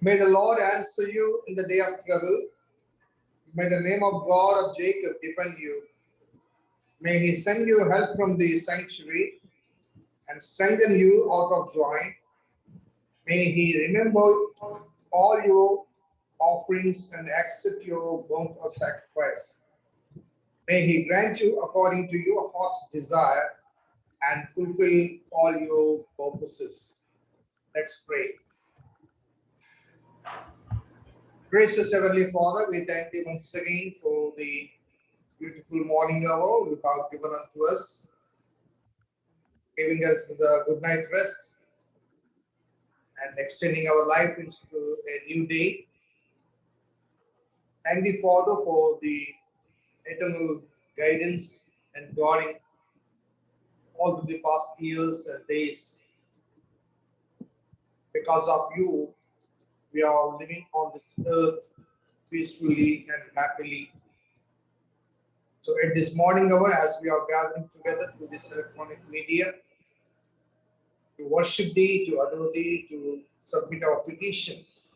May the Lord answer you in the day of trouble. May the name of God of Jacob defend you. May he send you help from the sanctuary and strengthen you out of Zion. May he remember all your offerings and accept your burnt or sacrifice. May he grant you according to your heart's desire and fulfill all your purposes. Let's pray. Gracious Heavenly Father, we thank you once again for the beautiful morning hour you have given unto us, giving us the good night rest and extending our life into a new day. Thank the Father for the eternal guidance and guarding all through the past years and days. Because of you, we are living on this earth peacefully and happily. So at this morning hour, as we are gathering together through this electronic media, to worship thee, to adore thee, to submit our petitions.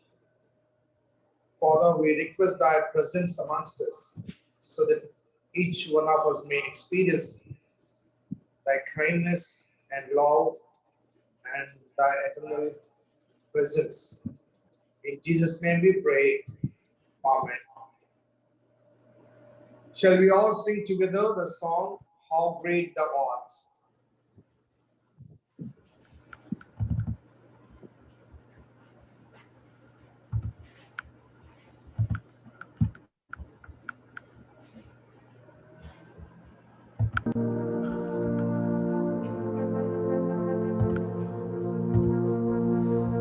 Father, we request thy presence amongst us so that each one of us may experience thy kindness and love and thy eternal presence. In Jesus' name we pray. Amen. Shall we all sing together the song, How Great Thou Art?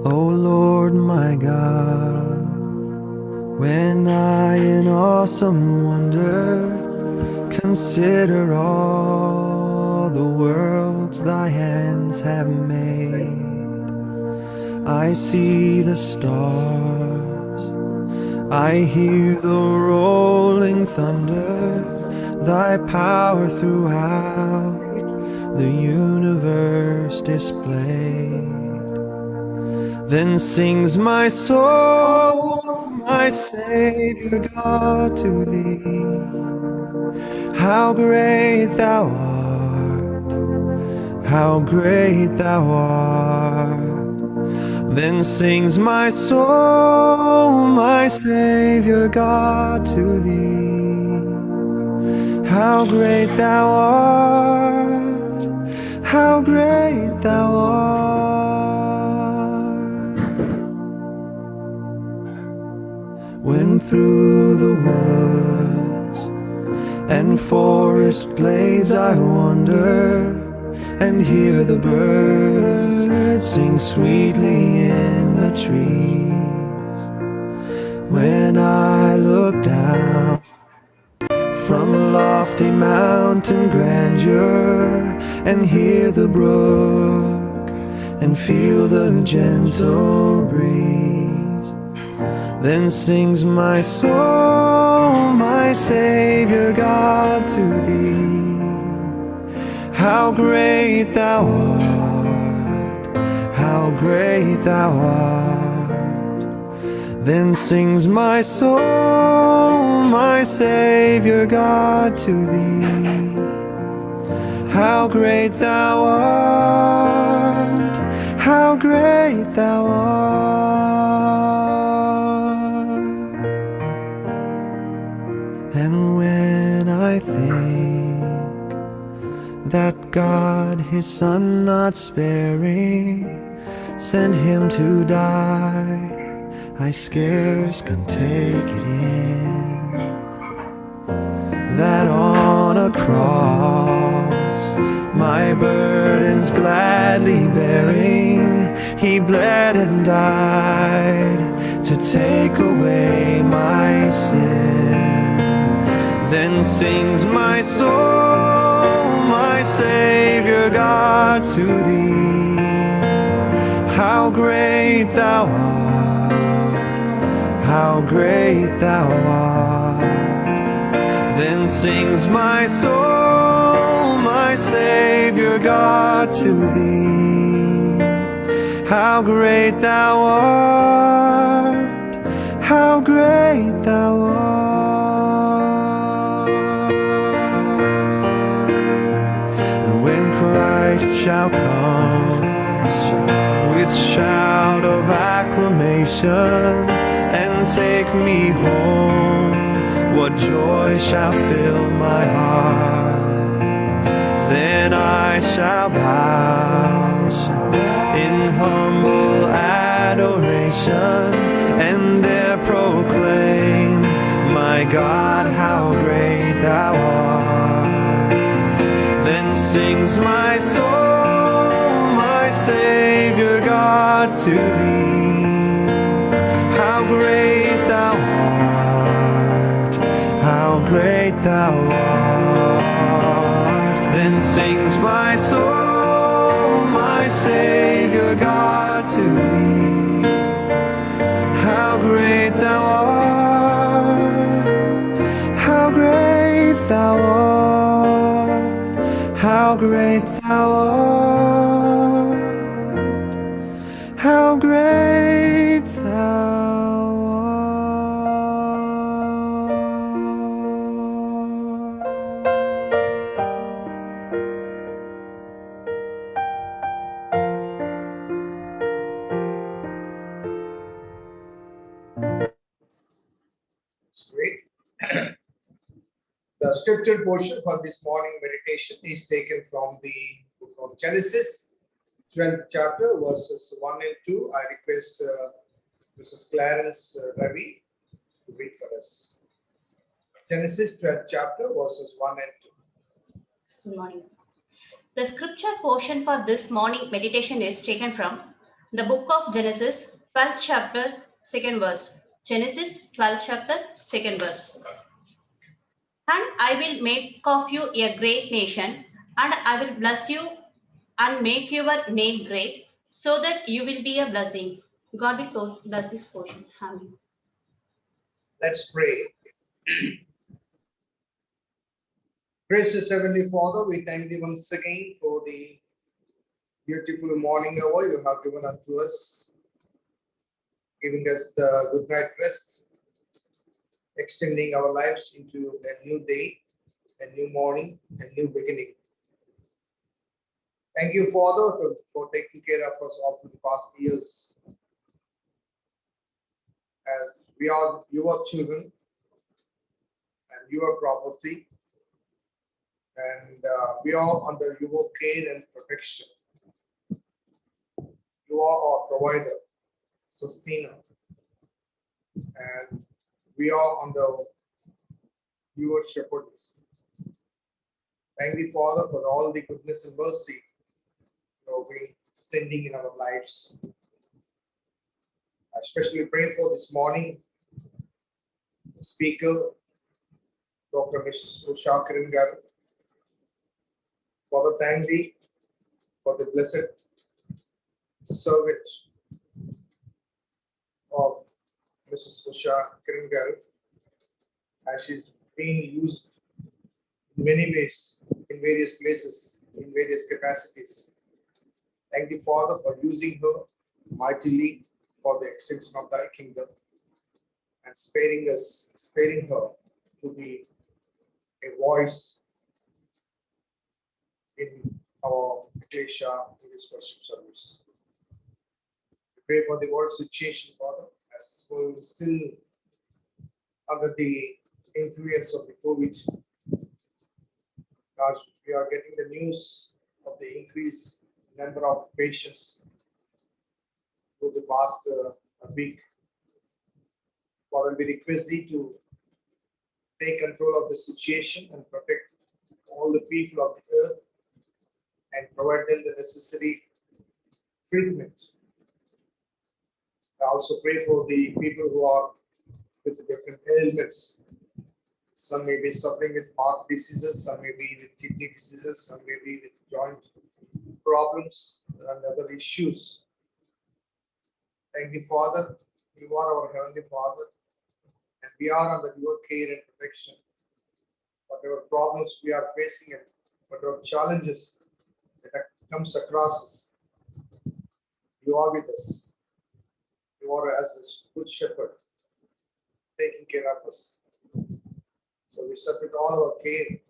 O Lord my God, when I in awesome wonder consider all the worlds thy hands have made, I see the stars, I hear the rolling thunder, thy power throughout the universe displayed. Then sings my soul, my Savior God, to thee. How great thou art, how great thou art. Then sings my soul, my Savior God, to thee. How great thou art, how great thou art. When through the woods and forest glades I wander and hear the birds sing sweetly in the trees, when I look down from lofty mountain grandeur and hear the brook and feel the gentle breeze, then sings my soul, my Savior God, to thee. How great thou art, how great thou art. Then sings my soul, my Savior God, to thee. How great thou art, how great thou art. And when I think that God his Son not sparing sent him to die, I scarce can take it in, that on a cross, my burdens gladly bearing, he bled and died to take away my sin. Then sings my soul, my Savior God, to thee. How great thou art, how great thou art. Then sings my soul, my Savior God, to thee. How great thou art, salvation and take me home. What joy shall fill my heart? Then I shall bow in humble adoration and there proclaim, my God, how great thou art. Then sings my soul, my Savior God, to thee. How great thou art, how great thou art. Then sings my soul, my Savior God, to thee. How great thou art, how great thou art, how great thou art, how great thou art. It's great. The scripture portion for this morning meditation is taken from the book of Genesis, 12th chapter, verses 1 and 2. I request Mrs. Clarence Ravi to read for us. Genesis 12th chapter, verses 1 and 2. Good morning. The scripture portion for this morning meditation is taken from the book of Genesis, 12th chapter, 2nd verse. Genesis 12th chapter, 2nd verse. And I will make of you a great nation, and I will bless you and make your name great, so that you will be a blessing. God will bless this portion. Amen. Let's pray. Gracious Heavenly Father, we thank Thee once again for the beautiful morning hour You have given unto us, giving us the good night rest, extending our lives into a new day, a new morning, a new beginning. Thank You, Father, for taking care of us all through the past years. As we are Your children and Your property, and we are under Your care and protection. You are our provider, sustainer, and we are under Your shepherdess. Thank You, Father, for all the goodness and mercy You have been extending in our lives. I especially pray for this morning, the speaker, Dr. Mrs. Usha Kirangar. Father, thank Thee for the blessed servant of Mrs. Usha Kirangar, as she's being used in many ways, in various places, in various capacities. Thank Thee, Father, for using her mightily for the extension of Thy kingdom and sparing her to be a voice in our ecclesia in this worship service. We pray for the world situation, Father, as we're still under the influence of the COVID. God, we are getting the news of the increased number of patients over the past week. Father, we request Thee to take control of the situation and protect all the people of the earth and provide them the necessary treatment. I also pray for the people who are with the different ailments. Some may be suffering with heart diseases, some may be with kidney diseases, some may be with joint problems and other issues. Thank You, Father. You are our Heavenly Father, and we are under Your care and protection. Whatever problems we are facing and whatever challenges that comes across us, You are with us. You are as a good shepherd, taking care of us. So we submit all our care,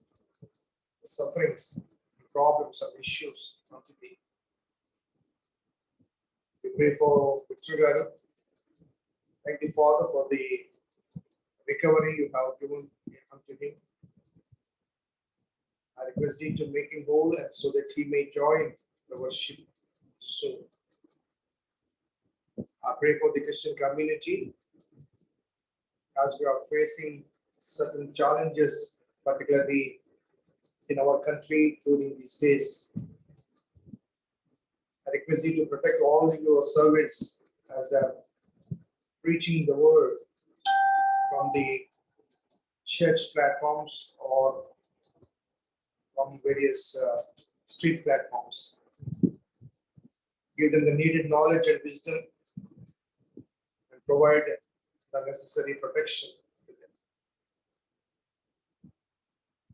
the sufferings, the problems and issues unto Thee. We pray for Victor Garu. Thank the Father for the recovery you have given unto him. I request thee to make him whole and so that he may join the worship soon. I pray for the Christian community as we are facing certain challenges, particularly in our country during these days. I request you to protect all your servants as they are preaching the word from the church platforms or from various street platforms. Give them the needed knowledge and wisdom and provide the necessary protection to them.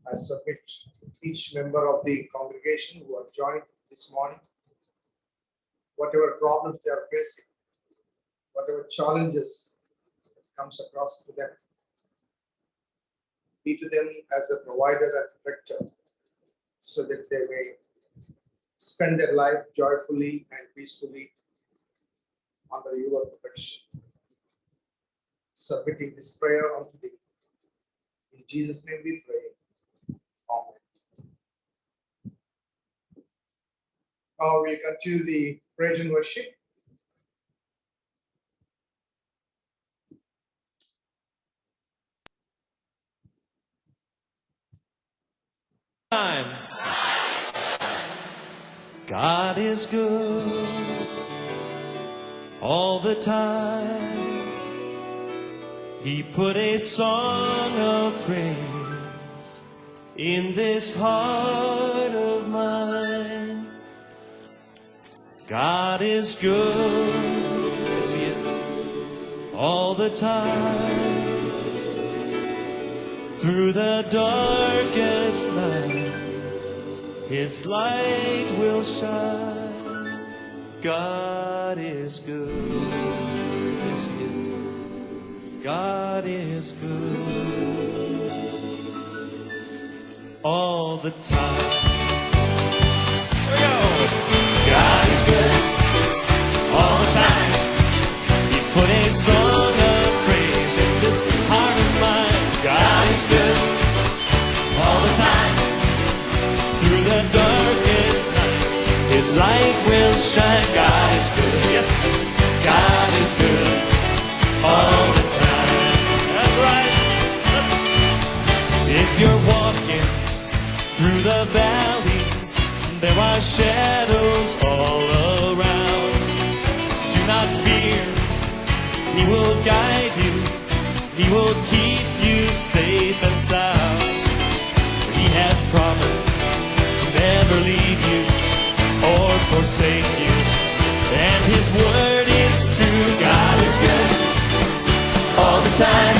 I submit each member of the congregation who have joined this morning, whatever problems they are facing, whatever challenges that comes across to them, be to them as a provider and protector, so that they may spend their life joyfully and peacefully under your protection. Submitting this prayer unto thee. In Jesus' name we pray. Amen. Now we continue the praise and worship. Time. God is good all the time. He put a song of praise in this heart of mine. God is good, yes he is, all the time. Through the darkest night, his light will shine. God is good, yes he is. God is good all the time. Here we go. God is good all the time. He put a song of praise in this heart of mine. God is good all the time. Through the darkest night, his light will shine. God is good. Yes, God is good all the time. That's right. If you're walking through the valley, there are shadows all around. Do not fear, he will guide you. He will keep you safe and sound. He has promised to never leave you or forsake you. And his word is true. God is good all the time.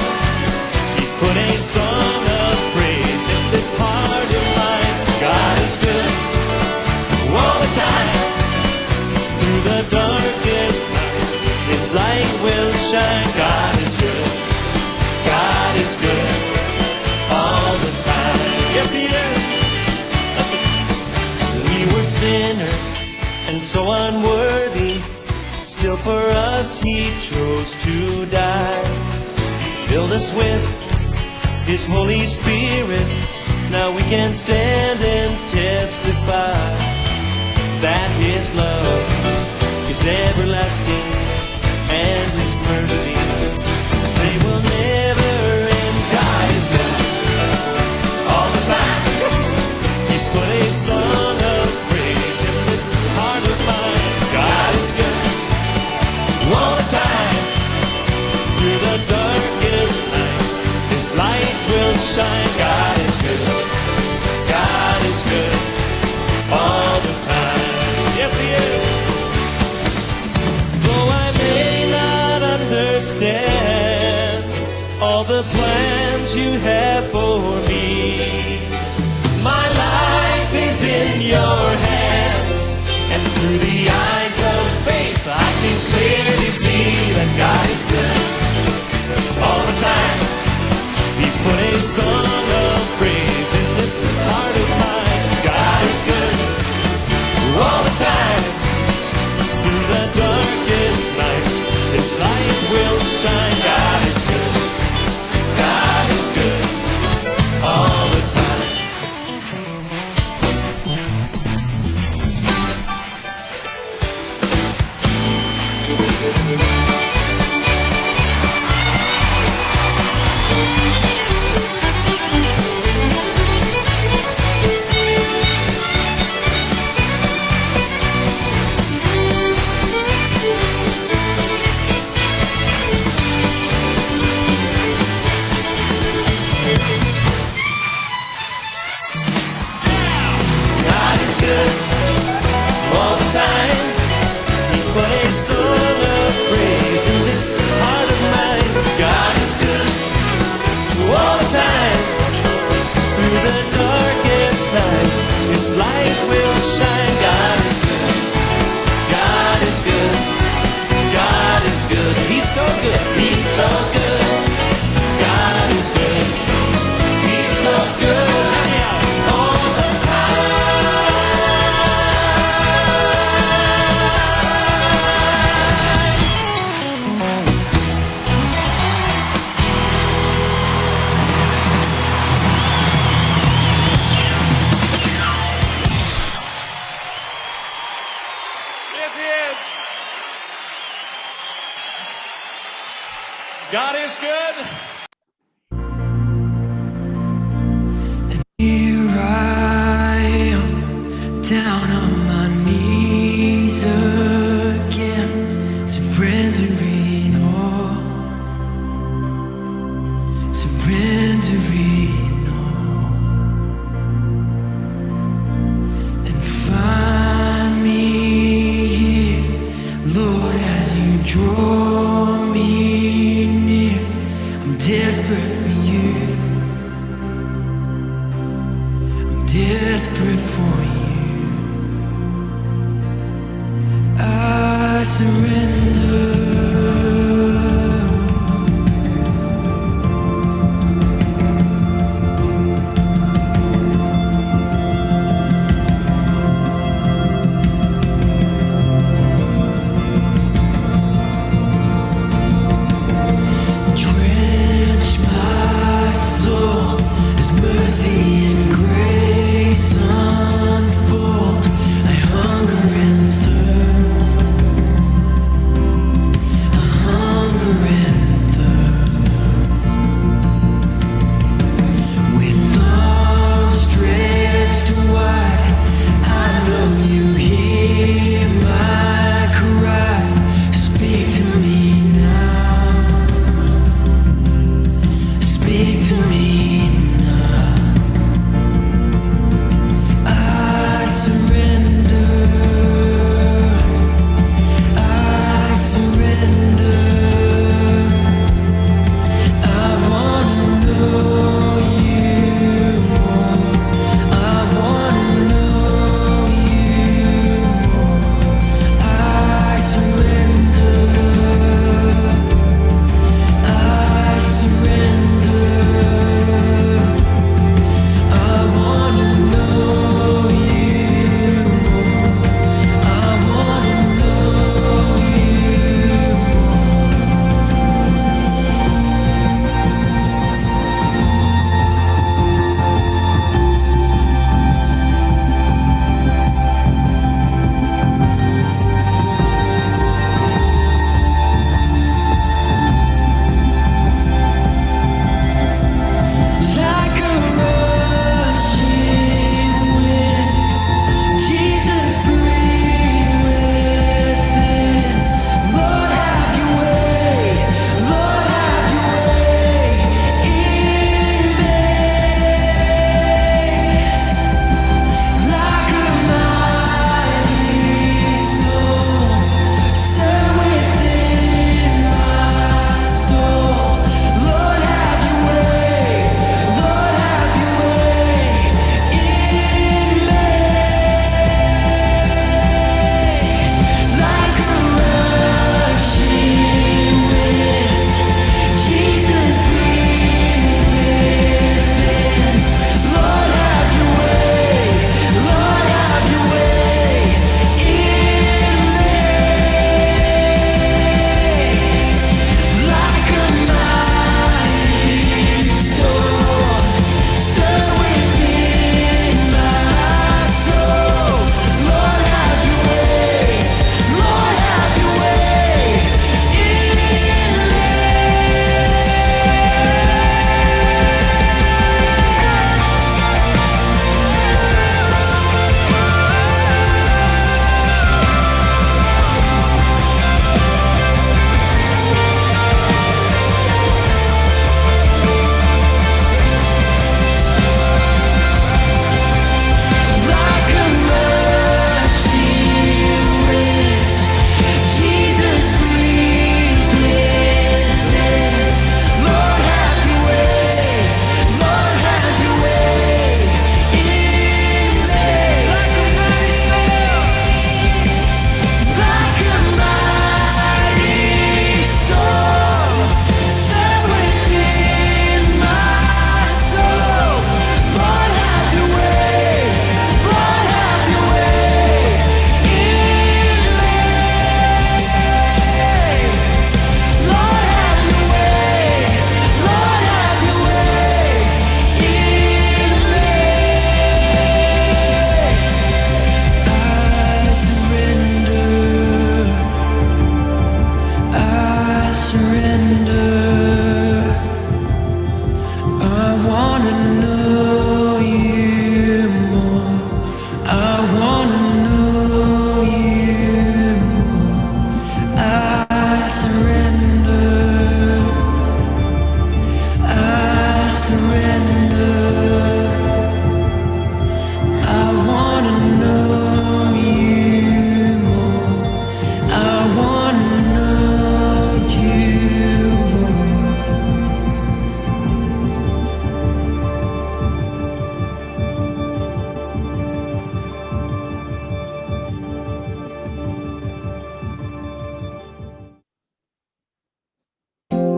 He put a song of praise in this heart of mine. God is good all the time. Through the darkest night, his light will shine. God is good. God is good all the time. Yes, he is. We were sinners and so unworthy. Still for us he chose to die. He filled us with his Holy Spirit. Now we can stand and testify that his love is everlasting and his mercies, they will never end. God is good all the time. He put a song of praise in this heart of mine. God is good all the time. Through the darkest night, his light will shine. God is good. God is good all the time. Yes, he is. Though I may not understand all the plans you have for me, my life is in your hands, and through the eyes of faith I can clearly see that God is good all the time. He put a song of praise in this heart of mine. God is good all the time. Through the darkest night, his light will shine. shine. God is good. God is good all the time. God is good all the time. He put a song of praise in this heart of mine. God is good all the time. Through the darkest night, His light will shine. God is good. God is good. God is good. He's so good. He's so good. God is good. He's so good. All the time. Yes, He is. God is good. Here I am, down on my knees again, surrendering all, surrendering all, and find me here, Lord, as you draw me near. I'm desperate for you. Desperate for you, I surrender. Drench my soul as mercy and grace unfold. I hunger and thirst.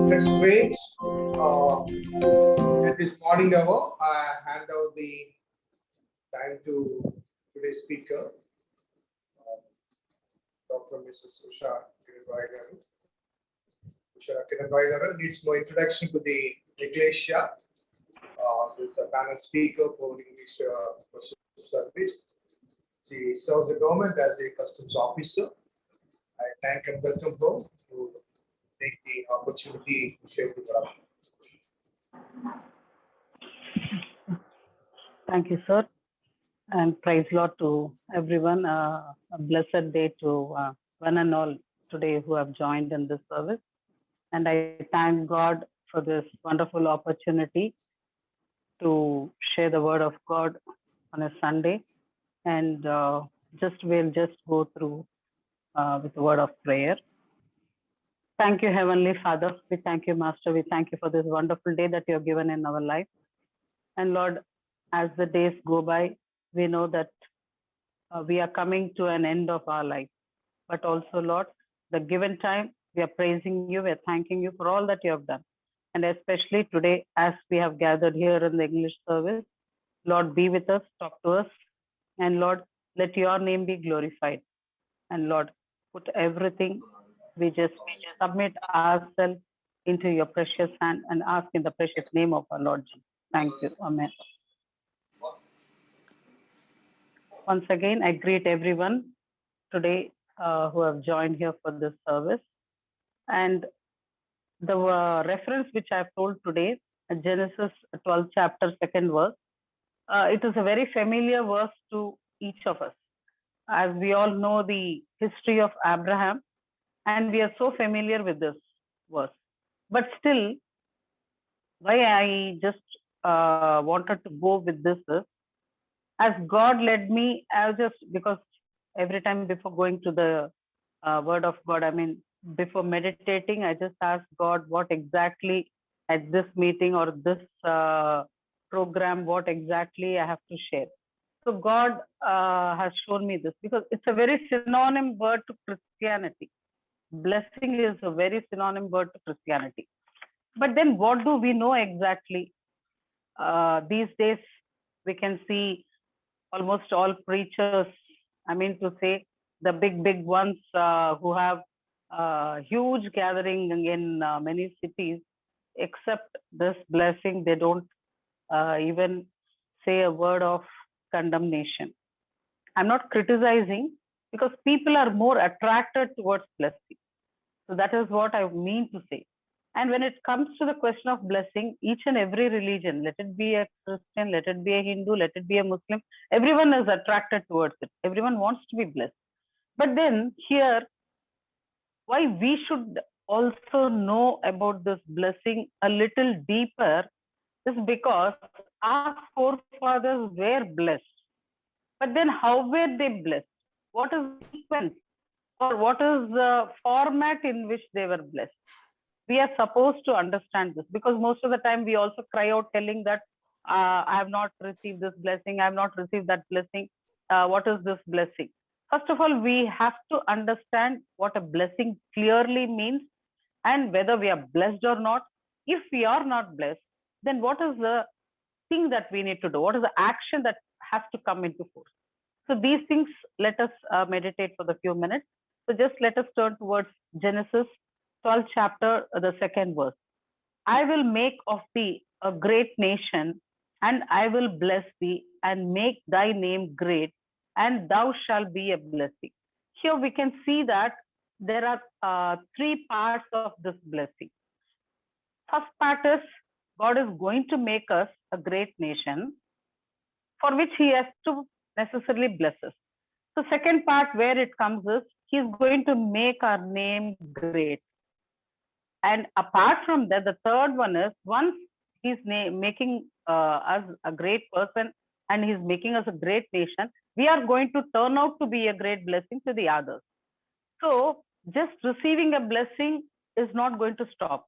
Let's pray. At this morning hour, I hand over the time to today's speaker, Dr. Mrs. Usha Kiran Roy garu. Usha Kiran Roy garu needs no introduction to the Ecclesia. She is a panel speaker for English Worship Service. She serves the government as a customs officer. I thank and welcome her to take the opportunity to share the gospel. Thank you, sir. And praise Lord to everyone. A blessed day to one and all today who have joined in this service. And I thank God for this wonderful opportunity to share the word of God on a Sunday. And we'll just go through with the word of prayer. Thank you, Heavenly Father. We thank you, Master. We thank you for this wonderful day that you have given in our life. And Lord, as the days go by, we know that we are coming to an end of our life. But also, Lord, the given time, we are praising you, we are thanking you for all that you have done. And especially today, as we have gathered here in the English service, Lord, be with us, talk to us. And Lord, let your name be glorified. And Lord, put everything, we just submit ourselves into your precious hand and ask in the precious name of our Lord Jesus. Thank you. Amen. Once again, I greet everyone today who have joined here for this service. And the reference which I have told today, Genesis 12th chapter, 2nd verse, it is a very familiar verse to each of us. As we all know the history of Abraham, and we are so familiar with this verse. But still, why I just wanted to go with this is, as God led me, because every time before going to the word of God, before meditating, I just ask God what exactly at this meeting or this program, what exactly I have to share. So God has shown me this because it's a very synonym word to Christianity. Blessing is a very synonym word to Christianity. But then what do we know exactly? These days, we can see almost all preachers, the big ones who have huge gathering in many cities, except this blessing, they don't even say a word of condemnation. I'm not criticizing because people are more attracted towards blessing. So that is what I mean to say. And when it comes to the question of blessing, each and every religion, let it be a Christian, let it be a Hindu, let it be a Muslim, everyone is attracted towards it. Everyone wants to be blessed. But then here, why we should also know about this blessing a little deeper is because our forefathers were blessed. But then how were they blessed? What is the sequence or what is the format in which they were blessed? We are supposed to understand this because most of the time we also cry out telling that I have not received this blessing, I have not received that blessing. What is this blessing? First of all, we have to understand what a blessing clearly means and whether we are blessed or not. If we are not blessed, then what is the thing that we need to do? What is the action that has to come into force? So these things, let us meditate for the few minutes. So just let us turn towards Genesis 12th chapter, the 2nd verse. I will make of thee a great nation, and I will bless thee and make thy name great, and thou shalt be a blessing. Here we can see that there are three parts of this blessing. First part is God is going to make us a great nation, for which he has to necessarily bless us. The second part where it comes is he's going to make our name great. And apart from that, the third one is once he's making us a great person and he's making us a great nation, we are going to turn out to be a great blessing to the others. So just receiving a blessing is not going to stop.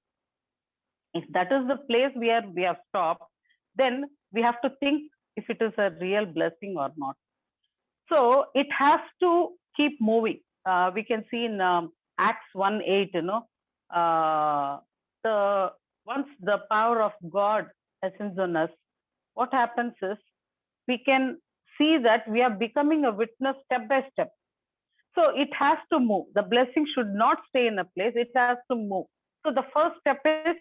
If that is the place where we have stopped, then we have to think if it is a real blessing or not. So it has to keep moving. We can see in Acts 1:8, once the power of God ascends on us, what happens is we can see that we are becoming a witness step by step. So it has to move. The blessing should not stay in a place, it has to move. So the first step is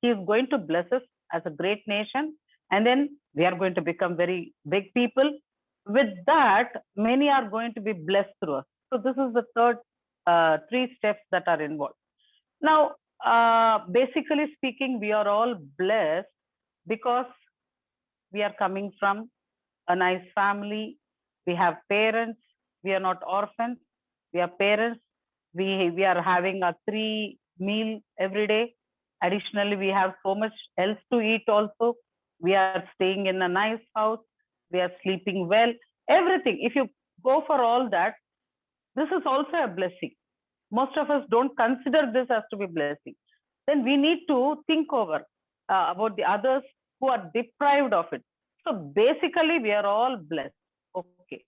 He is going to bless us as a great nation, and then we are going to become very big people. With that, many are going to be blessed through us. So this is the third three steps that are involved. Now, basically speaking, we are all blessed because we are coming from a nice family. We have parents. We are not orphans. We are parents. We are having a 3 meal every day. Additionally, we have so much else to eat also. We are staying in a nice house. We are sleeping well. Everything. If you go for all that, this is also a blessing. Most of us don't consider this as to be blessing. Then we need to think over about the others who are deprived of it. So basically, we are all blessed. Okay.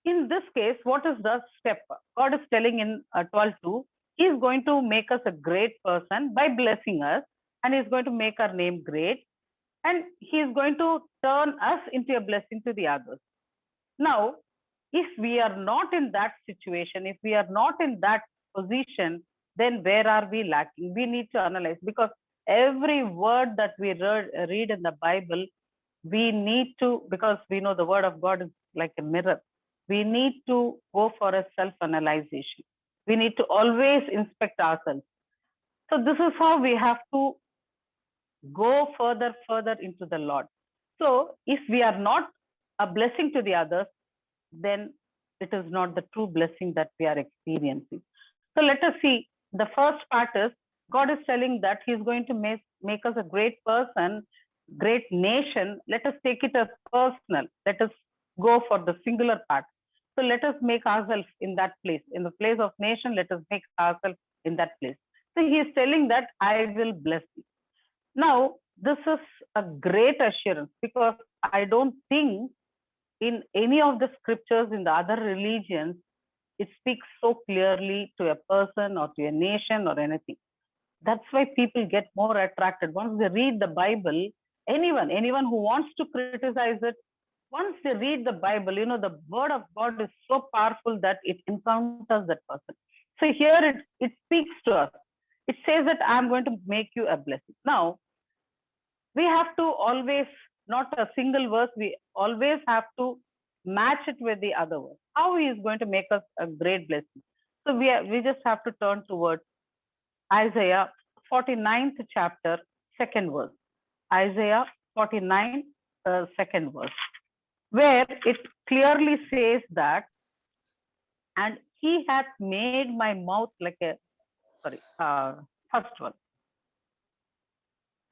In this case, what is the step? God is telling in 12:2, He is going to make us a great person by blessing us, and He is going to make our name great, and He is going to turn us into a blessing to the others. Now, if we are not in that situation, if we are not in that position, then where are we lacking? We need to analyze, because every word that we read in the Bible, we need to, because we know the word of God is like a mirror, we need to go for a self-analyzation. We need to always inspect ourselves. So this is how we have to go further into the Lord. So if we are not a blessing to the others, then it is not the true blessing that we are experiencing. So let us see. The first part is God is telling that He is going to make us a great person, great nation. Let us take it as personal. Let us go for the singular part. So let us make ourselves in that place. In the place of nation, let us make ourselves in that place. So He is telling that I will bless you. Now, this is a great assurance, because I don't think in any of the scriptures in the other religions, it speaks so clearly to a person or to a nation or anything. That's why people get more attracted. Once they read the Bible, anyone who wants to criticize it, once they read the Bible, the word of God is so powerful that it encounters that person. So here it speaks to us. It says that I'm going to make you a blessing. Now, we have to always, not a single verse, we always have to match it with the other verse. How He is going to make us a great blessing. So we just have to turn towards Isaiah 49th chapter, 2nd verse. Isaiah 49, 2nd verse, where it clearly says that, and He hath made my mouth like a,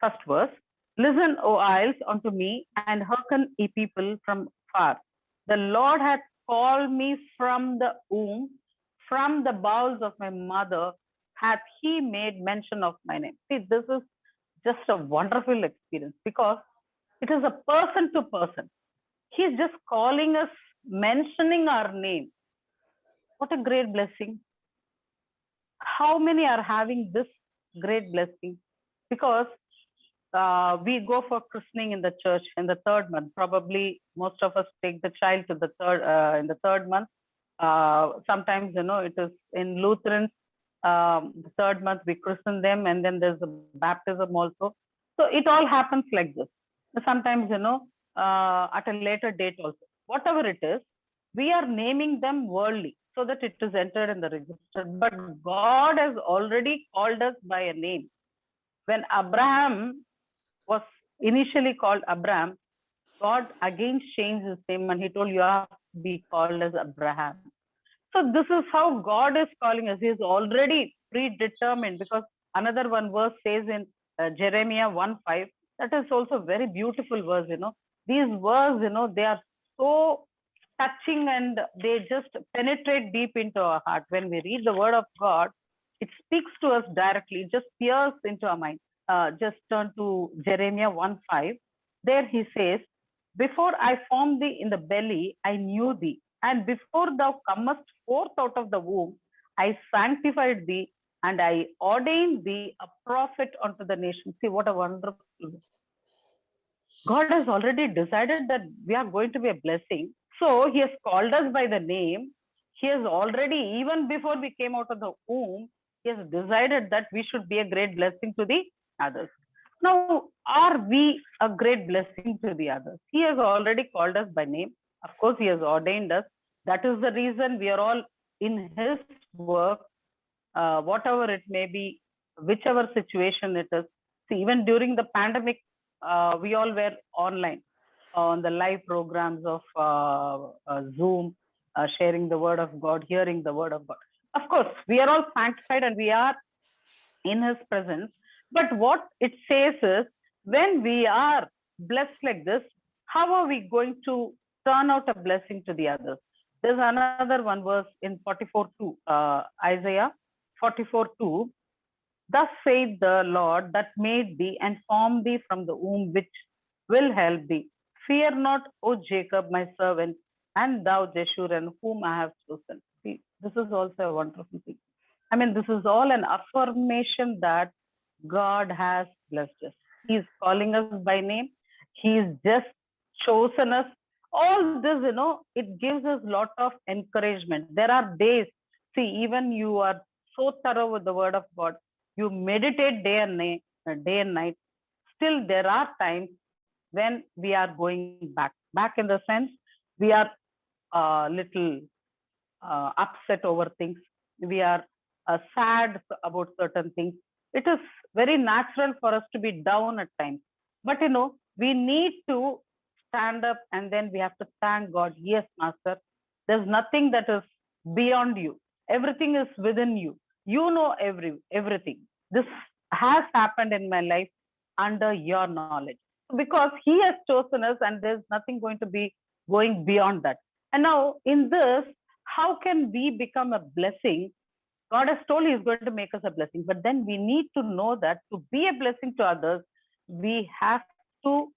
first verse. Listen, O isles, unto me, and hearken, ye people from far. The Lord hath called me from the womb, from the bowels of my mother hath He made mention of my name. See, this is just a wonderful experience, because it is a person to person. He's just calling us, mentioning our name. What a great blessing. How many are having this great blessing? Because we go for christening in the church in the 3rd month. Probably most of us take the child to the in the 3rd month. Sometimes, it is in Lutherans, the 3rd month we christen them, and then there's the baptism also. So it all happens like this. Sometimes, at a later date also. Whatever it is, we are naming them worldly so that it is entered in the register. But God has already called us by a name. When Abraham was initially called Abram, God again changed his name, and He told you have to be called as Abraham. So this is how God is calling us. He is already predetermined, because another one verse says in Jeremiah 1:5, that is also a very beautiful verse. These verses, they are so touching, and they just penetrate deep into our heart. When we read the word of God, it speaks to us directly. It just pierces into our mind. Just turn to Jeremiah 1:5. There He says, before I formed thee in the belly, I knew thee. And before thou comest forth out of the womb, I sanctified thee and I ordained thee a prophet unto the nation. See what a wonderful. God has already decided that we are going to be a blessing. So he has called us by the name. He has already, even before we came out of the womb, he has decided that we should be a great blessing to the others. Now, are we a great blessing to the others? He has already called us by name. Of course, he has ordained us. That is the reason we are all in his work, whatever it may be, whichever situation it is. See, even during the pandemic, we all were online on the live programs of Zoom, sharing the word of God, hearing the word of God. Of course, we are all sanctified and we are in his presence. But what it says is, when we are blessed like this, how are we going to turn out a blessing to the others? There's another one verse in 44:2, Isaiah 44:2. Thus saith the Lord that made thee and formed thee from the womb, which will help thee. Fear not, O Jacob, my servant, and thou Jeshurun, whom I have chosen. See, this is also a wonderful thing. I mean, this is all an affirmation that God has blessed us. He is calling us by name. He's just chosen us. All this, it gives us a lot of encouragement. There are days, see, even you are so thorough with the word of God, you meditate day and night. Still, there are times when we are going back in the sense we are little upset over things. We are sad about certain things. It is very natural for us to be down at times. But we need to stand up and then we have to thank God. Yes, Master, there's nothing that is beyond you. Everything is within you. You know everything. This has happened in my life under your knowledge. Because he has chosen us and there's nothing going to be going beyond that. And now in this, how can we become a blessing? God has told he's going to make us a blessing, but then we need to know that to be a blessing to others, we have to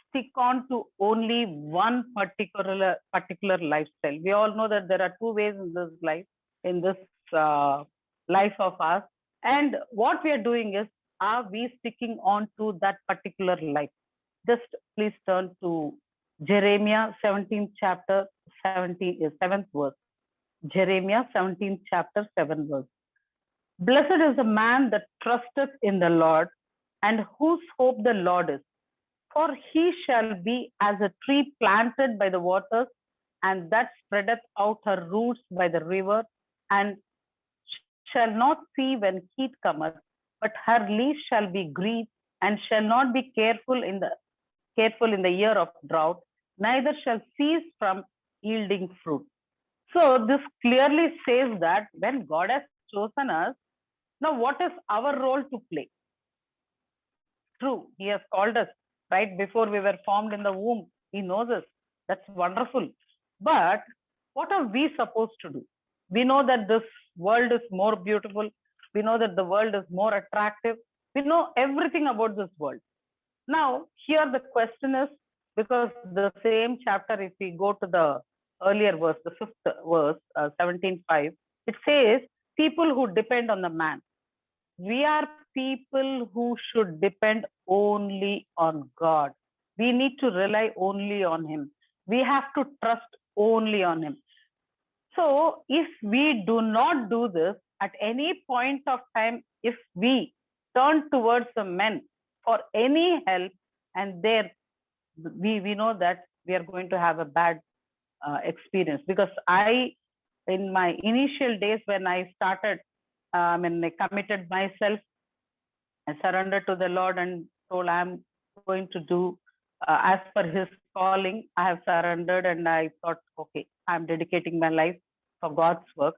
stick on to only one particular lifestyle. We all know that there are two ways in this life, in this life of ours. And what we are doing is, are we sticking on to that particular life? Just please turn to Jeremiah 17th chapter, 7th verse. Jeremiah 17th chapter, 7th verse. Blessed is the man that trusteth in the Lord, and whose hope the Lord is. For he shall be as a tree planted by the waters, and that spreadeth out her roots by the river, and shall not see when heat cometh, but her leaf shall be green, and shall not be careful in the year of drought, neither shall cease from yielding fruit. So this clearly says that when God has chosen us, now what is our role to play? True, he has called us right before we were formed in the womb. He knows us. That's wonderful. But what are we supposed to do? We know that this world is more beautiful. We know that the world is more attractive. We know everything about this world. Now, here the question is, because the same chapter, if we go to the earlier verse, the 5th verse, 17:5, it says, people who depend on the man. We are people who should depend only on God. We need to rely only on him. We have to trust only on him. So if we do not do this, at any point of time, if we turn towards the men for any help, and there we know that we are going to have a bad experience. Because in my initial days when I started, I committed myself, I surrendered to the Lord and told I'm going to do as per his calling. I have surrendered and I thought, okay, I'm dedicating my life for God's work.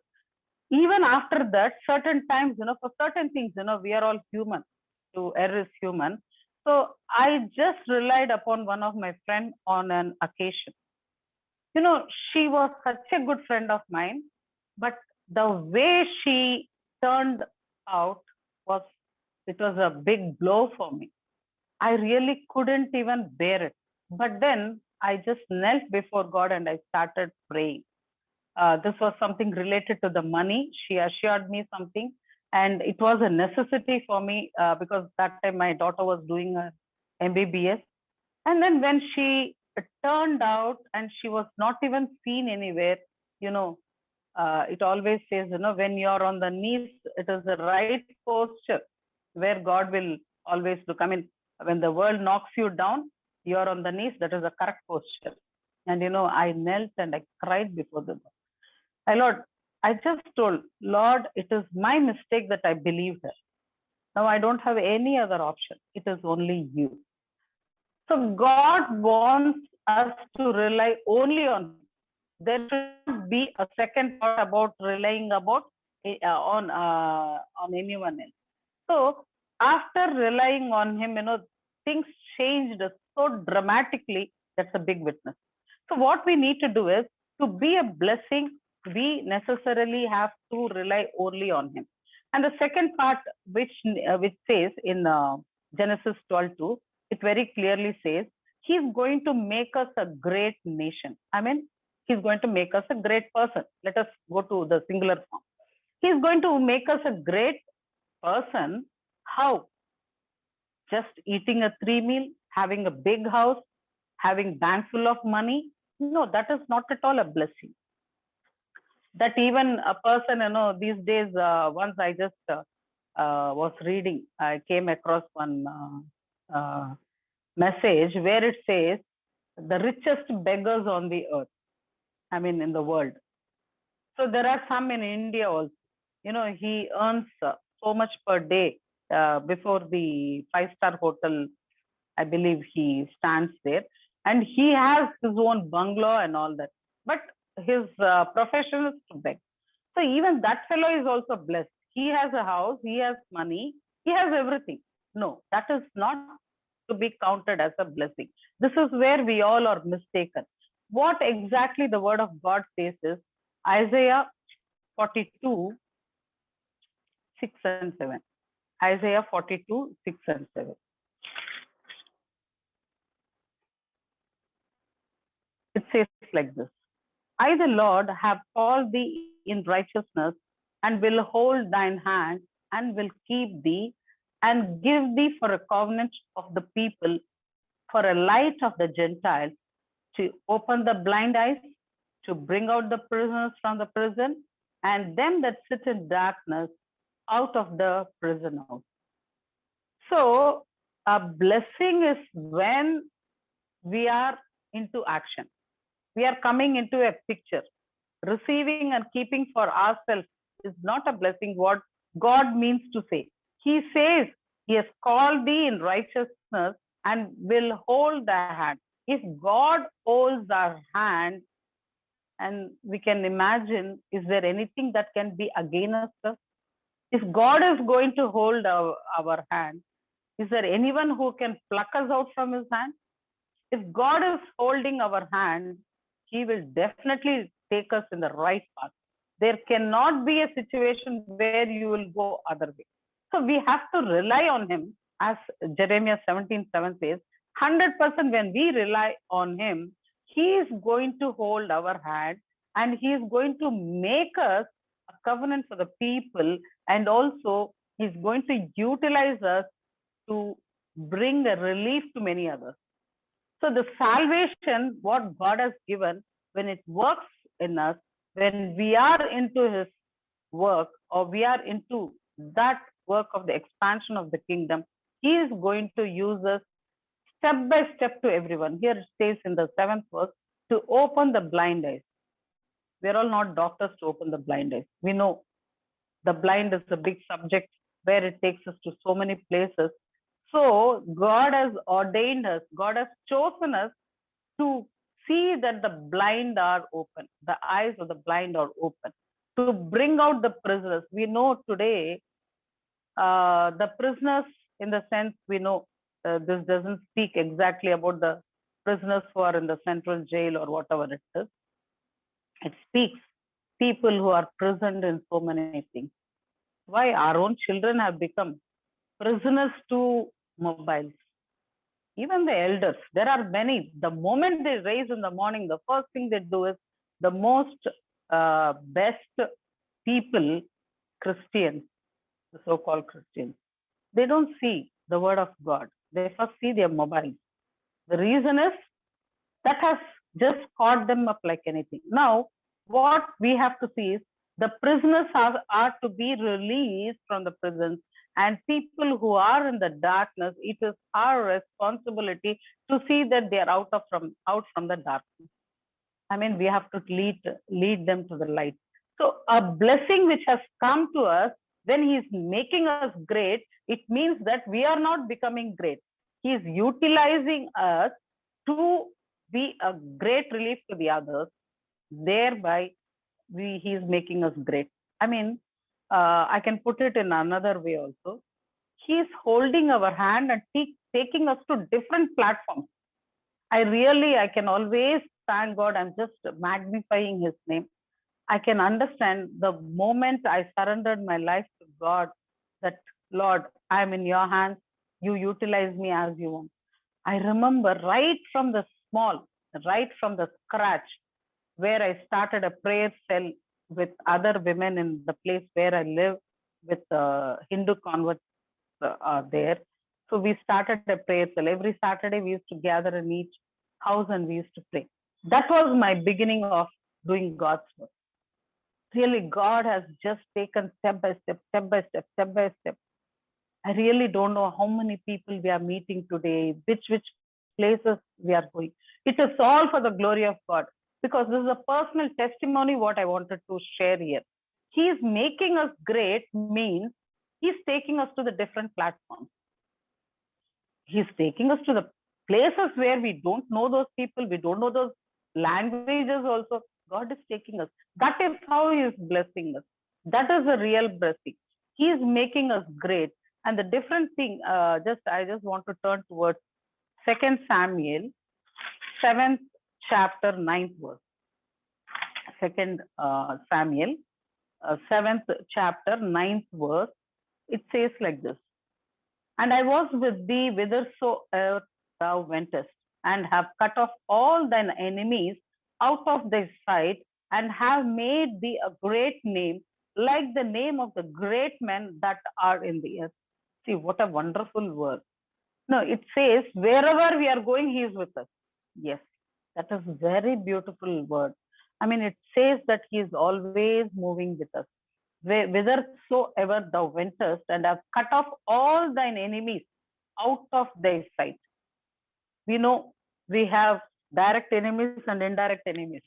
Even after that, certain times, for certain things, we are all human. To err is human. So I just relied upon one of my friends on an occasion. She was such a good friend of mine, but the way she turned out was a big blow for me. I really couldn't even bear it. But then I just knelt before God and I started praying. This was something related to the money. She assured me something. And it was a necessity for me because that time my daughter was doing her MBBS. And then when she turned out and she was not even seen anywhere, you know, it always says, you know, when you're on the knees, it is the right posture where God will always look. I mean, when the world knocks you down, you're on the knees, that is the correct posture. And, you know, I knelt and I cried before the Lord. My Lord, I just told, Lord, it is my mistake that I believed her. Now I don't have any other option. It is only you. So God wants us to rely only on him. There should not be a second thought about relying on anyone else. So after relying on him, you know, things changed so dramatically. That's a big witness. So what we need to do is, to be a blessing, we necessarily have to rely only on him. And the second part, which says in Genesis 12:2, it very clearly says, he's going to make us a great nation. I mean, he's going to make us a great person. Let us go to the singular form. He's going to make us a great person. How? Just eating a 3 meal, having a big house, having bank full of money? No, that is not at all a blessing. That even a person, you know, these days, once I just was reading, I came across one message where it says, the richest beggars on the earth, I mean, in the world. So there are some in India also. You know, he earns so much per day before the 5-star hotel. I believe he stands there, and he has his own bungalow and all that. But his profession is to beg. So even that fellow is also blessed. He has a house, he has money, he has everything. No, that is not to be counted as a blessing. This is where we all are mistaken. What exactly the word of God says is Isaiah 42, 6 and 7. Isaiah 42, 6 and 7. It says like this: I, the Lord, have called thee in righteousness, and will hold thine hand, and will keep thee, and give thee for a covenant of the people, for a light of the Gentiles, to open the blind eyes, to bring out the prisoners from the prison, and them that sit in darkness out of the prison house. So, a blessing is when we are into action. We are coming into a picture. Receiving and keeping for ourselves is not a blessing, what God means to say. He says, he has called thee in righteousness and will hold thy hand. If God holds our hand, and we can imagine, is there anything that can be against us? If God is going to hold our hand, is there anyone who can pluck us out from his hand? If God is holding our hand, he will definitely take us in the right path. There cannot be a situation where you will go other way. So we have to rely on him, as Jeremiah 17:7 says, 100% when we rely on him, he is going to hold our hand, and he is going to make us a covenant for the people, and also he's going to utilize us to bring a relief to many others. So the salvation, what God has given, when it works in us, when we are into his work, or we are into that work of the expansion of the kingdom, he is going to use us step by step to everyone. Here it says in the 7th verse, to open the blind eyes. We're all not doctors to open the blind eyes. We know the blind is a big subject where it takes us to so many places. So God has ordained us, God has chosen us to see that the blind are open, the eyes of the blind are open, to bring out the prisoners. We know today the prisoners, in the sense, we know this doesn't speak exactly about the prisoners who are in the central jail or whatever it is. It speaks people who are prisoned in so many things. Why our own children have become prisoners to mobiles. Even the elders, there are many. The moment they rise in the morning, the first thing they do is, the most best people, Christians, the so-called Christians. They don't see the word of God. They first see their mobiles. The reason is that has just caught them up like anything. Now, what we have to see is the prisoners are to be released from the prisons, and people who are in the darkness, it is our responsibility to see that they are out from the darkness. I mean, we have to lead them to the light. So a blessing which has come to us when he is making us great, it means that we are not becoming great. He is utilizing us to be a great relief to the others. Thereby, he is making us great. I mean, I can put it in another way also. He is holding our hand and taking us to different platforms. I can always thank God. I'm just magnifying his name. I can understand the moment I surrendered my life to God, that Lord, I'm in your hands. You utilize me as you want. I remember right from the small, right from the scratch, where I started a prayer cell with other women in the place where I live, with Hindu converts there. So we started a prayer cell. Every Saturday we used to gather in each house and we used to pray. That was my beginning of doing God's work. Really, God has just taken step by step, step by step, step by step. I really don't know how many people we are meeting today, which places we are going. It is all for the glory of God, because this is a personal testimony what I wanted to share here. He is making us great means he's taking us to the different platforms. He's taking us to the places where we don't know those people, we don't know those languages also. God is taking us. That is how he is blessing us. That is a real blessing. He is making us great. And the different thing, I just want to turn towards 2 Samuel, 7th chapter, 9th verse. 2 Samuel, 7th chapter, 9th verse. It says like this. And I was with thee whithersoever thou wentest, and have cut off all thine enemies out of thy sight, and have made thee a great name, like the name of the great men that are in the earth. See, what a wonderful word. No, it says, wherever we are going, he is with us. Yes, that is very beautiful word. I mean, it says that he is always moving with us. Whithersoever thou wentest, and have cut off all thine enemies out of thy sight. We know we have direct enemies and indirect enemies.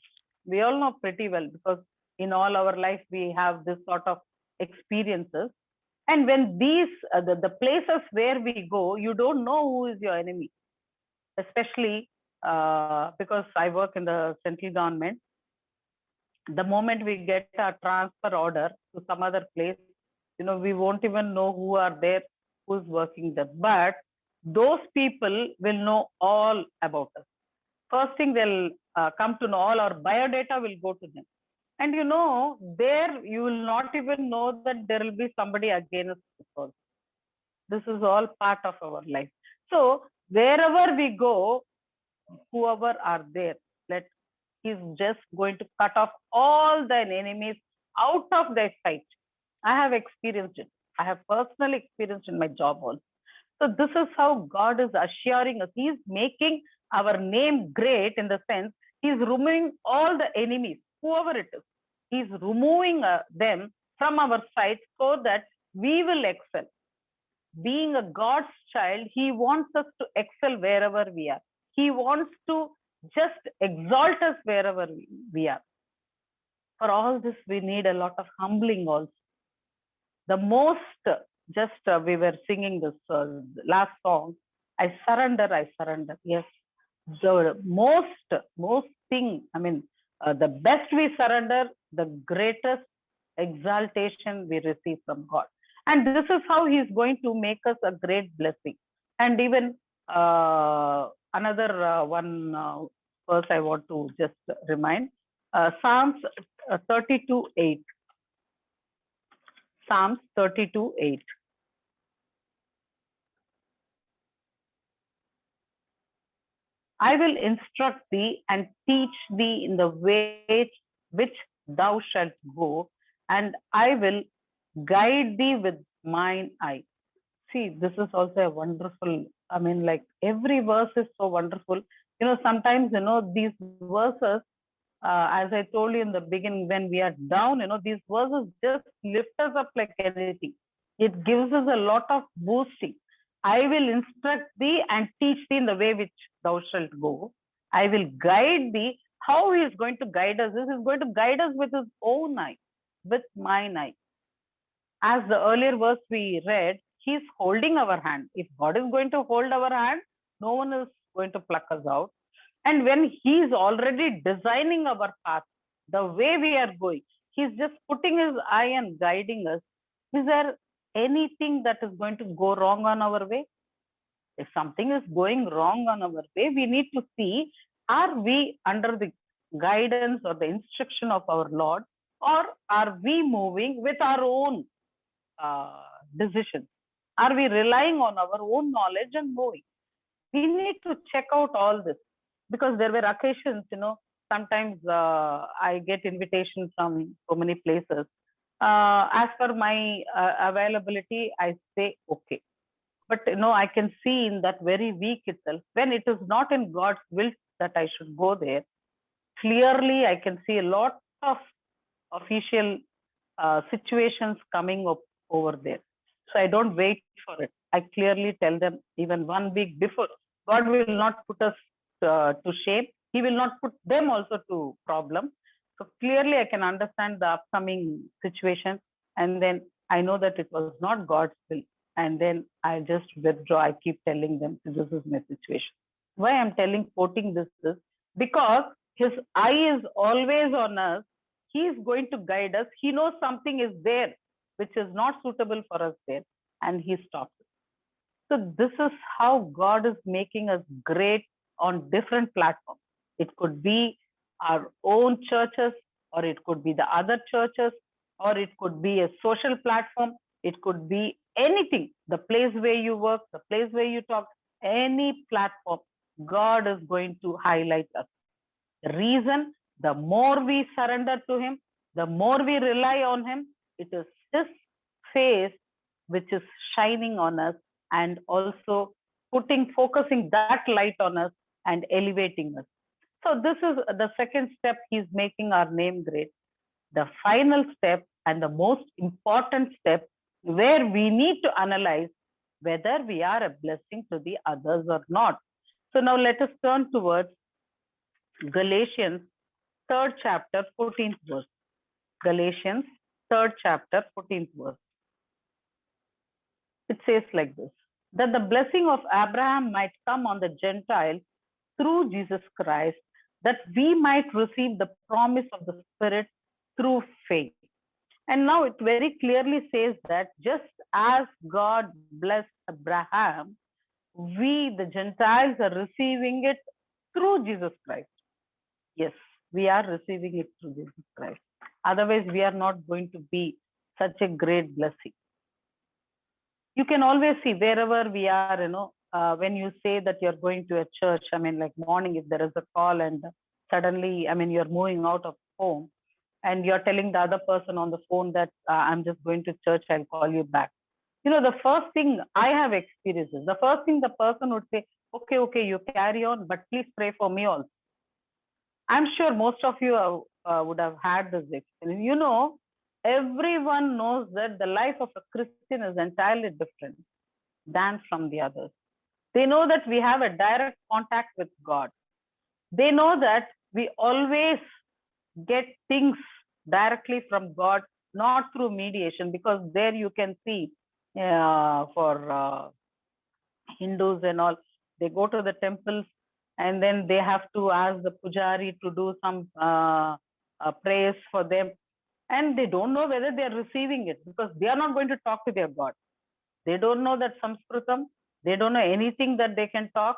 We all know pretty well, because in all our life we have this sort of experiences. And when these the places where we go, you don't know who is your enemy. Especially because I work in the central government. The moment we get a transfer order to some other place, we won't even know who are there, who's working there. But those people will know all about us. First thing, they'll come to know, all our biodata will go to them. And there you will not even know that there will be somebody against us. This is all part of our life. So wherever we go, whoever are there, he's just going to cut off all thine enemies out of their sight. I have experienced it. I have personally experienced in my job also. So this is how God is assuring us. He is making our name great, in the sense he's removing all the enemies, whoever it is. He's removing them from our sight so that we will excel. Being a God's child, he wants us to excel wherever we are. He wants to just exalt us wherever we are. For all this, we need a lot of humbling also. The most, we were singing this last song, I surrender, I surrender. Yes, the most thing, the best we surrender, the greatest exaltation we receive from God. And this is how he is going to make us a great blessing. And even another one verse I want to just remind, Psalms 32:8. Psalms 32:8. I will instruct thee and teach thee in the way which thou shalt go, and I will guide thee with mine eye. See, this is also a wonderful, I mean, like every verse is so wonderful. Sometimes, these verses, as I told you in the beginning, when we are down, these verses just lift us up like anything. It gives us a lot of boosting. I will instruct thee and teach thee in the way which thou shalt go. I will guide thee. How he is going to guide us? This is going to guide us with his own eye, with mine eye. As the earlier verse we read, he's holding our hand. If God is going to hold our hand, no one is going to pluck us out. And when he's already designing our path, the way we are going, he's just putting his eye and guiding us. Is there anything that is going to go wrong on our way? If something is going wrong on our way, we need to see, are we under the guidance or the instruction of our Lord, or are we moving with our own decisions? Are we relying on our own knowledge and moving? We need to check out all this, because there were occasions, sometimes I get invitations from so many places. As per my availability, I say okay. But I can see in that very week itself, when it is not in God's will that I should go there, clearly I can see a lot of official situations coming up over there. So I don't wait for it. I clearly tell them even 1 week before. God will not put us to shame. He will not put them also to problem. So clearly I can understand the upcoming situation, and then I know that it was not God's will. And then I just withdraw. I keep telling them this is my situation. Why I'm quoting this is because his eye is always on us. He is going to guide us. He knows something is there which is not suitable for us there, and he stops it. So this is how God is making us great on different platforms. It could be our own churches, or it could be the other churches, or it could be a social platform. It could be anything, the place where you work, the place where you talk, any platform. God is going to highlight us. The reason, the more we surrender to him, the more we rely on him, it is his face which is shining on us, and also focusing that light on us and elevating us. So this is the second step. He's making our name great. The final step and the most important step, where we need to analyze whether we are a blessing to the others or not. So now let us turn towards Galatians 3rd chapter, 14th verse. Galatians 3rd chapter, 14th verse. It says like this, that the blessing of Abraham might come on the Gentiles through Jesus Christ, that we might receive the promise of the Spirit through faith. And now it very clearly says that just as God blessed Abraham, we, the Gentiles, are receiving it through Jesus Christ. Yes, we are receiving it through Jesus Christ. Otherwise, we are not going to be such a great blessing. You can always see wherever we are, when you say that you're going to a church, I mean, like morning, if there is a call and suddenly, I mean, you're moving out of home and you're telling the other person on the phone that I'm just going to church, I'll call you back. The first thing I have experienced is, the first thing the person would say, okay, you carry on, but please pray for me also. I'm sure most of you would have had this experience. Everyone knows that the life of a Christian is entirely different than from the others. They know that we have a direct contact with God. They know that we always get things directly from God, not through mediation, because there you can see for Hindus and all, they go to the temples and then they have to ask the pujari to do some prayers for them. And they don't know whether they are receiving it, because they are not going to talk to their God. They don't know that Sanskritam. They don't know anything that they can talk.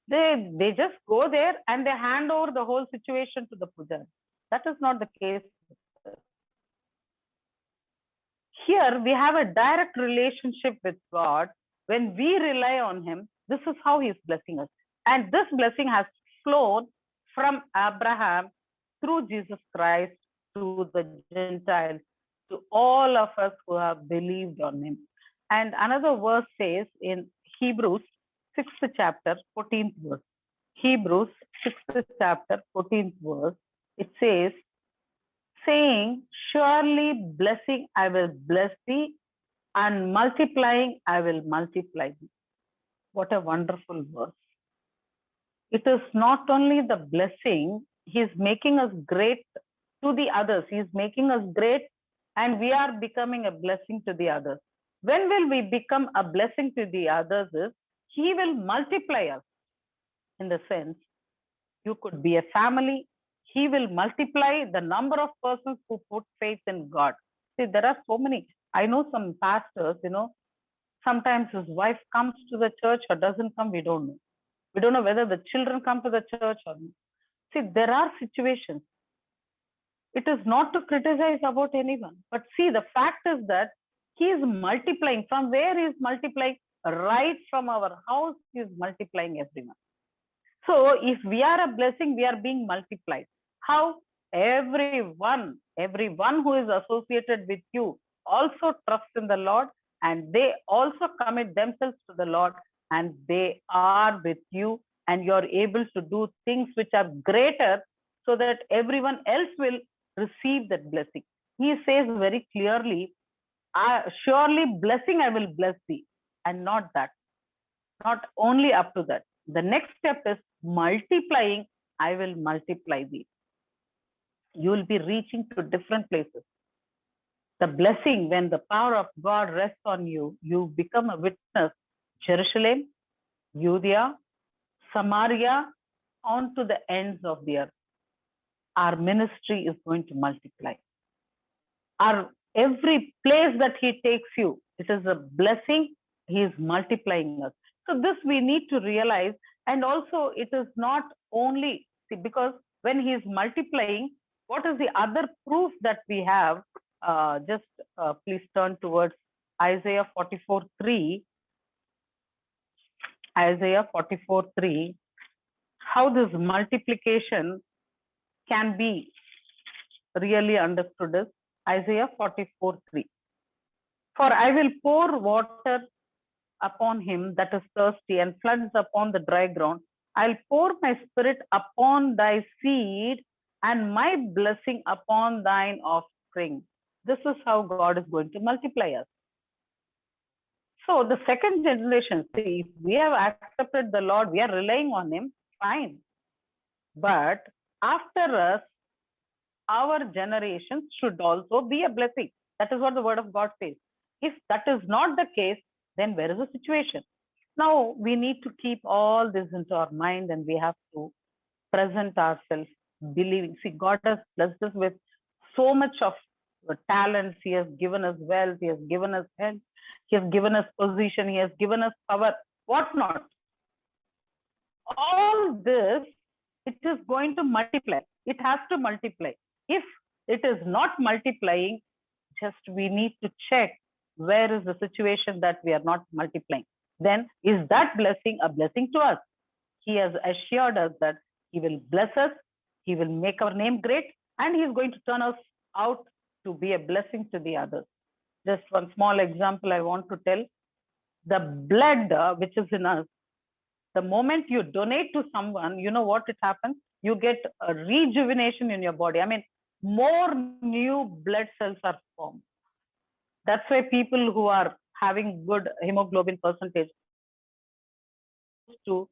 They just go there and they hand over the whole situation to the pujari. That is not the case. Here we have a direct relationship with God. When we rely on him, this is how he is blessing us. And this blessing has flown from Abraham through Jesus Christ to the Gentiles, to all of us who have believed on him. And another verse says in Hebrews 6th chapter, 14th verse. Hebrews 6th chapter, 14th verse. It says, saying, surely blessing I will bless thee, and multiplying I will multiply thee. What a wonderful verse. It is not only the blessing, he is making us great to the others. He is making us great and we are becoming a blessing to the others. When will we become a blessing to the others is, he will multiply us. In the sense, you could be a family, he will multiply the number of persons who put faith in God. See, there are so many. I know some pastors, sometimes his wife comes to the church or doesn't come, we don't know. We don't know whether the children come to the church or not. See, there are situations. It is not to criticize about anyone, but see, the fact is that he is multiplying. From where he is multiplying? Right from our house, he is multiplying everyone. So if we are a blessing, we are being multiplied. How? Everyone who is associated with you also trust in the Lord, and they also commit themselves to the Lord, and they are with you, and you're able to do things which are greater so that everyone else will receive that blessing. He says very clearly, surely blessing I will bless thee, and not that. Not only up to that. The next step is multiplying, I will multiply thee. You will be reaching to different places. The blessing, when the power of God rests on you, you become a witness. Jerusalem, Judea, Samaria, on to the ends of the earth. Our ministry is going to multiply. Every place that he takes you, it is a blessing. He is multiplying us. So this we need to realize. And also it is not only, because when he is multiplying, what is the other proof that we have? Please turn towards Isaiah 44:3. Isaiah 44:3. How this multiplication can be really understood is Isaiah 44:3. For I will pour water upon him that is thirsty, and floods upon the dry ground. I'll pour my spirit upon thy seed and my blessing upon thine offspring. This is how God is going to multiply us. So the second generation, see, if we have accepted the Lord, we are relying on him, fine. But after us, our generations should also be a blessing. That is what the word of God says. If that is not the case, then where is the situation? Now we need to keep all this into our mind, and we have to present ourselves believing. See, God has blessed us with so much of talents. He has given us wealth. He has given us health. He has given us position. He has given us power. What not? All this, it is going to multiply. It has to multiply. If it is not multiplying, just we need to check where is the situation that we are not multiplying. Then is that blessing a blessing to us? He has assured us that he will bless us, he will make our name great, and he is going to turn us out to be a blessing to the others. Just one small example I want to tell. The blood which is in us, the moment you donate to someone, you know what it happens? You get a rejuvenation in your body. I mean, more new blood cells are formed. That's why people who are having good hemoglobin percentage to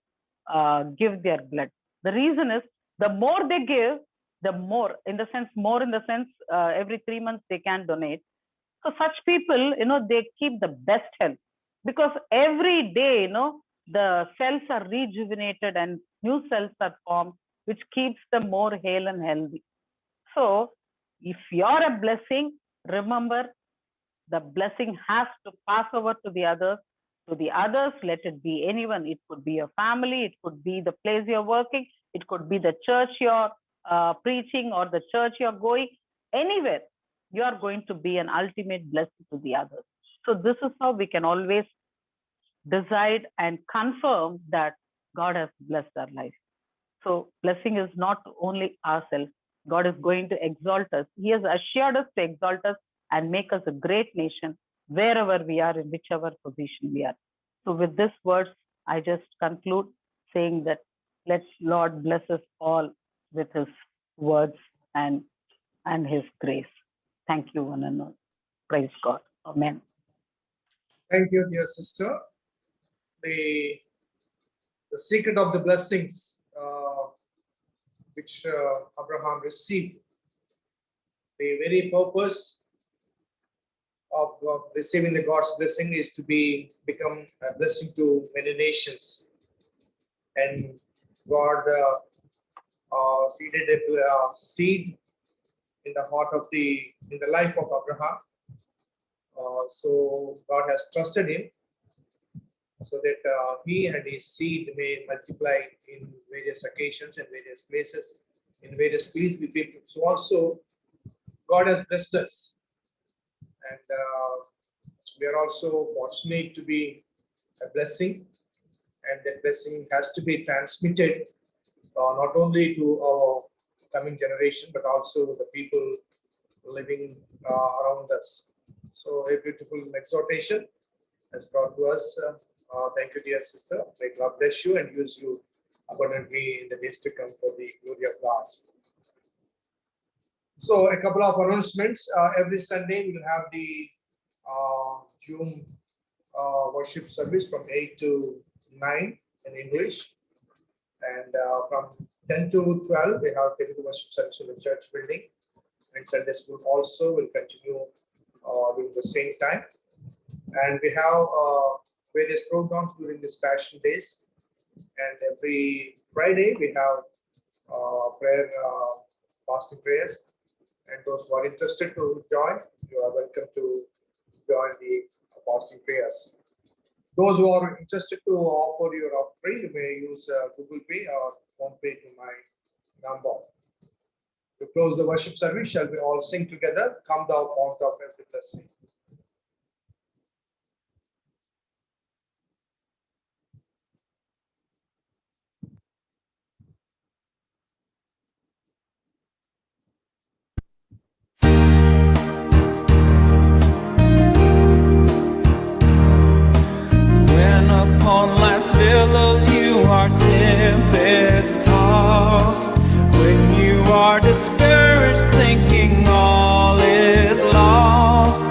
give their blood. The reason is, the more they give, the more, more in the sense, every 3 months they can donate. So such people, they keep the best health, because every day, the cells are rejuvenated and new cells are formed, which keeps them more hale and healthy. So if you're a blessing, remember, the blessing has to pass over to the others. To the others, let it be anyone. It could be your family, it could be the place you're working, it could be the church you're preaching, or the church you're going. Anywhere, you are going to be an ultimate blessing to the others. So this is how we can always decide and confirm that God has blessed our life. So blessing is not only ourselves. God is going to exalt us. He has assured us to exalt us and make us a great nation. wherever we are, in whichever position we are. So with this words, I just conclude saying that let Lord bless us all with his words and his grace. Thank you, one and all. Praise God. Amen. Thank you, dear sister. The secret of the blessings which Abraham received, the very purpose of receiving the God's blessing is to become a blessing to many nations. And God seeded a seed in the heart of in the life of Abraham. So God has trusted him so that he and his seed may multiply in various occasions and various places, in various fields with people. So also God has blessed us, and we are also fortunate to be a blessing, and that blessing has to be transmitted not only to our coming generation but also the people living around us. So a beautiful exhortation has brought to us. Thank you, dear sister. May God bless you and use you abundantly in the days to come for the glory of God. So a couple of announcements. Every Sunday we will have the Zoom worship service from 8 to 9 in English. And from 10 to 12, we have Telugu worship service in the church building. And Sunday school also will continue during the same time. And we have various programs during these Passion Days. And every Friday, we have prayer, fasting prayers. And those who are interested to join, you are welcome to join the fasting prayers. Those who are interested to offer your offering, you may use Google Pay or PhonePe to my number. To close the worship service, shall we all sing together? Come thou fount of every blessing. When upon life's billows you are tempest tossed, when you are discouraged thinking all is lost,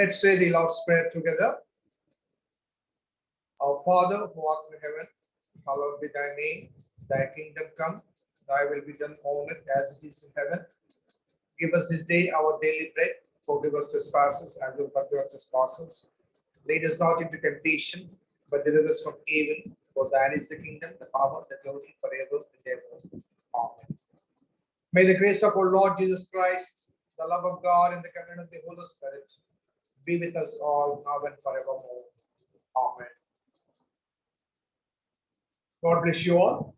Let's say the Lord's Prayer together. Our Father who art in heaven, hallowed be thy name. Thy kingdom come, thy will be done on earth as it is in heaven. Give us this day our daily bread. Forgive us trespasses as we forgive our trespasses. Lead us not into temptation, but deliver us from evil. For thine is the kingdom, the power, the glory, forever and ever. Amen. May the grace of our Lord Jesus Christ, the love of God, and the covenant of the Holy Spirit be with us all now and forevermore. Amen. God bless you all.